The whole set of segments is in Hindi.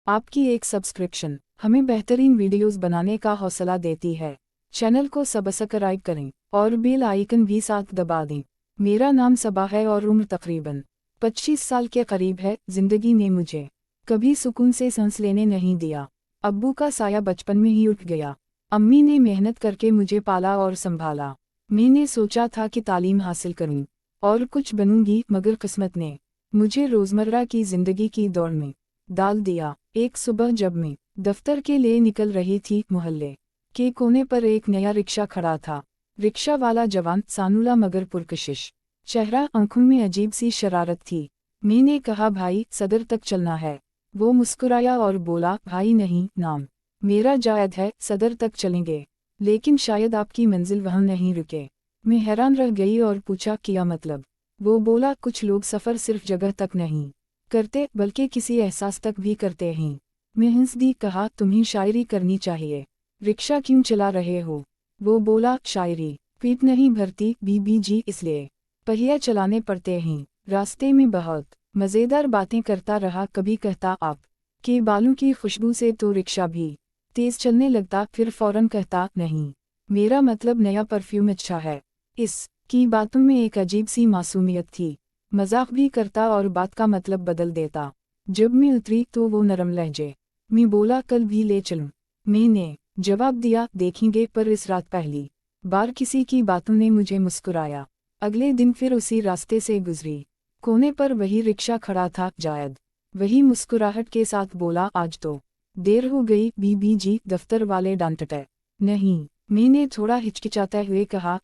आपकी एक सब्सक्रिप्शन हमें बेहतरीन वीडियोस बनाने का हौसला देती है। चैनल को सब्सक्राइब करें और बेल आइकन भी साथ दबा दें। मेरा नाम सबा है और उम्र तकरीबन 25 साल के करीब है। जिंदगी ने मुझे कभी सुकून से सांस लेने नहीं दिया। अब्बू का साया बचपन में ही उठ गया। अम्मी ने मेहनत करके मुझे पाला और संभाला। मैंने सोचा था कि तालीम हासिल करूं और कुछ बनूंगी, मगर किस्मत ने मुझे रोज़मर्रा की जिंदगी की दौड़ में डाल दिया। एक सुबह जब मैं दफ्तर के लिए निकल रही थी, मोहल्ले के कोने पर एक नया रिक्शा खड़ा था। रिक्शा वाला जवान, सानुला मगर पुरकशिश चेहरा, आंखों में अजीब सी शरारत थी। मैंने कहा, भाई सदर तक चलना है। वो मुस्कुराया और बोला, भाई नहीं, नाम मेरा जायद है, सदर तक चलेंगे, लेकिन शायद आपकी मंजिल वहाँ नहीं रुके। मैं हैरान रह गई और पूछा, क्या मतलब? वो बोला, कुछ लोग सफ़र सिर्फ जगह तक नहीं करते बल्कि किसी एहसास तक भी करते हैं। मैं हंस दी, कहा, तुम्हें शायरी करनी चाहिए। रिक्शा क्यों चला रहे हो? वो बोला, शायरी पीठ नहीं भरती बीबी जी, इसलिए पहिया चलाने पड़ते हैं। रास्ते में बहुत मज़ेदार बातें करता रहा। कभी कहता, आप के बालों की खुशबू से तो रिक्शा भी तेज चलने लगता, फिर फौरन कहता, नहीं, मेरा मतलब नया परफ्यूम अच्छा है। इस की बातों में एक अजीब सी मासूमियत थी। मजाक भी करता और बात का मतलब बदल देता। जब मैं उतरी तो वो नरम लहजे में बोला, कल भी ले चलूं? मैंने जवाब दिया, देखेंगे, पर इस रात पहली बार किसी की बातों ने मुझे मुस्कुराया। अगले दिन फिर उसी रास्ते से गुजरी। कोने पर वही रिक्शा खड़ा था। जायद वही मुस्कुराहट के साथ बोला, आज तो देर हो गई बीबी जी, दफ्तर वाले डांटते नहीं? मैंने थोड़ा हिचकिचाते हुए कहा,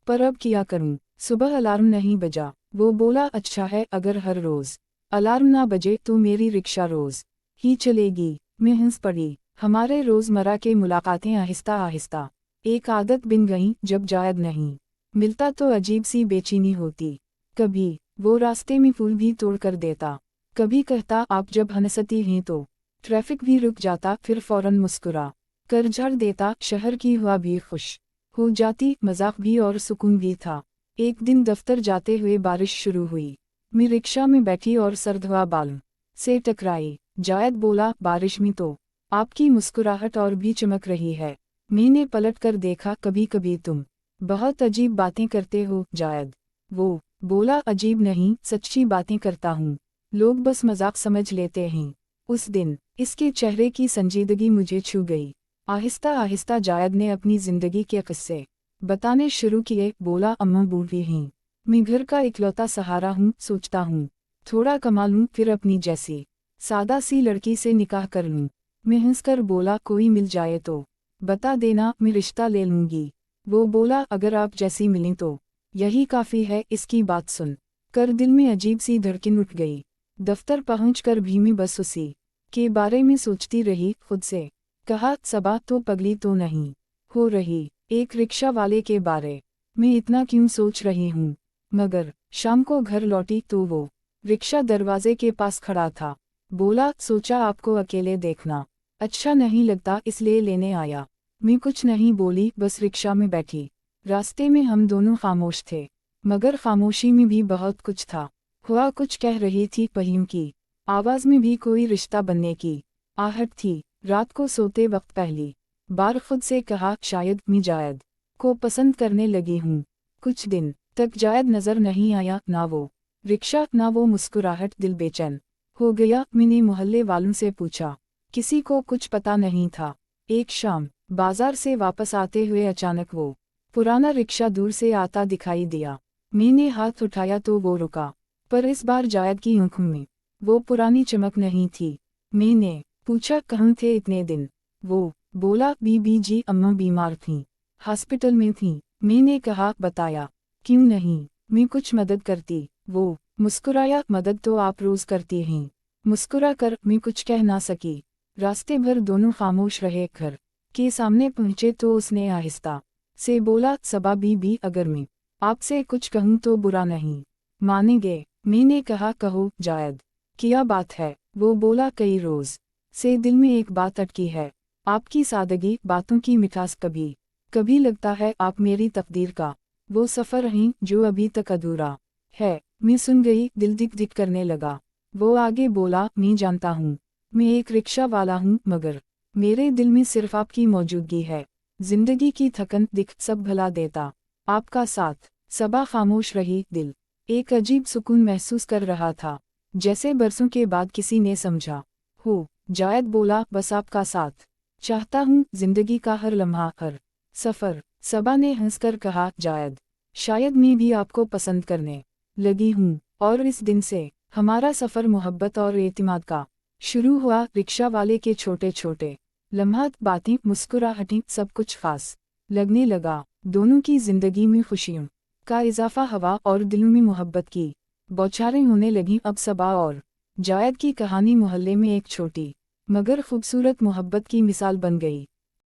पर अब क्या करूं? सुबह अलार्म नहीं बजा। वो बोला, अच्छा है, अगर हर रोज अलार्म ना बजे तो मेरी रिक्शा रोज ही चलेगी। मैं हंस पड़ी। हमारे रोजमर्रा के मुलाकातें आहिस्ता आहिस्ता एक आदत बन गईं। जब जायद नहीं मिलता तो अजीब सी बेचैनी होती। कभी वो रास्ते में फूल भी तोड़ कर देता, कभी कहता, आप जब हंसती हैं तो ट्रैफिक भी रुक जाता, फिर फौरन मुस्कुरा कर झाड़ देता। शहर की हवा भी खुश हो जाती, मजाक भी और सुकून भी था। एक दिन दफ्तर जाते हुए बारिश शुरू हुई। मैं रिक्शा में बैठी और सर्द हवा बालों से टकराई। जायद बोला, बारिश में तो आपकी मुस्कुराहट और भी चमक रही है। मैंने पलट कर देखा, कभी कभी तुम बहुत अजीब बातें करते हो जायद। वो बोला, अजीब नहीं, सच्ची बातें करता हूँ, लोग बस मजाक समझ लेते हैं। उस दिन इसके चेहरे की संजीदगी मुझे छू गई। आहिस्ता आहिस्ता जायद ने अपनी जिंदगी के किस्से बताने शुरू किए। बोला, अम्मा बूढ़ी हैं, मैं घर का इकलौता सहारा हूँ, सोचता हूँ थोड़ा कमा लूँ, फिर अपनी जैसी सादा सी लड़की से निकाह कर लूँ। मैं हंसकर बोला, कोई मिल जाए तो बता देना, मैं रिश्ता ले लूँगी। वो बोला, अगर आप जैसी मिलें तो यही काफ़ी है। इसकी बात सुन कर दिल में अजीब सी धड़कन उठ गई। दफ्तर पहुंचकर भी मैं बस उसी के बारे में सोचती रही। खुद से कहा, सबा तो पगली तो नहीं हो रही, एक रिक्शा वाले के बारे में इतना क्यों सोच रही हूँ? मगर शाम को घर लौटी तो वो रिक्शा दरवाजे के पास खड़ा था। बोला, सोचा आपको अकेले देखना अच्छा नहीं लगता, इसलिए लेने आया। मैं कुछ नहीं बोली, बस रिक्शा में बैठी। रास्ते में हम दोनों खामोश थे, मगर खामोशी में भी बहुत कुछ था। हुआ कुछ कह रही थी, पहियों की आवाज में भी कोई रिश्ता बनने की आहट थी। रात को सोते वक्त पहली बार खुद से कहा, शायद मैं जायद को पसंद करने लगी हूँ। कुछ दिन तक जायद नजर नहीं आया, ना वो रिक्शा ना वो मुस्कुराहट। दिल बेचैन हो गया। मैंने मोहल्ले वालों से पूछा, किसी को कुछ पता नहीं था। एक शाम बाजार से वापस आते हुए अचानक वो पुराना रिक्शा दूर से आता दिखाई दिया। मैंने हाथ उठाया तो वो रुका, पर इस बार जायद की आंखों में वो पुरानी चमक नहीं थी। मैंने पूछा, कहाँ थे इतने दिन? वो बोला, बीबी जी, अम्मा बीमार थीं, हॉस्पिटल में थीं। मैंने कहा, बताया क्यों नहीं, मैं कुछ मदद करती। वो मुस्कुराया, मदद तो आप रोज करती हैं। मुस्कुरा कर मैं कुछ कह ना सकी। रास्ते भर दोनों खामोश रहे। घर के सामने पहुंचे तो उसने आहिस्ता से बोला, सबा बीबी, अगर मैं आपसे कुछ कहूँ तो बुरा नहीं मानेंगे? मैंने कहा, कहो जायद, क्या बात है? वो बोला, कई रोज से दिल में एक बात अटकी है, आपकी सादगी, बातों की मिठास। कभी कभी लगता है आप मेरी तकदीर का वो सफ़र हैं जो अभी तक अधूरा है। मैं सुन गई, दिल दिक दिक करने लगा। वो आगे बोला, मैं जानता हूँ मैं एक रिक्शा वाला हूँ मगर मेरे दिल में सिर्फ आपकी मौजूदगी है। जिंदगी की थकन दिख सब भुला देता आपका साथ। सबा खामोश रही, दिल एक अजीब सुकून महसूस कर रहा था, जैसे बरसों के बाद किसी ने समझा हो। जायद बोला, बस आपका साथ चाहता हूँ, जिंदगी का हर लम्हा, हर सफ़र। सबा ने हंसकर कहा, जायद शायद मैं भी आपको पसंद करने लगी हूँ, और इस दिन से हमारा सफ़र मोहब्बत और एतिमाद का शुरू हुआ। रिक्शा वाले के छोटे छोटे लम्हात, बातें, मुस्कुराहटें, सब कुछ खास लगने लगा। दोनों की जिंदगी में खुशियों का इजाफा हवा और दिलों में मोहब्बत की बौछारें होने लगीं। अब सबा और जायद की कहानी मोहल्ले में एक छोटी मगर खूबसूरत मोहब्बत की मिसाल बन गई।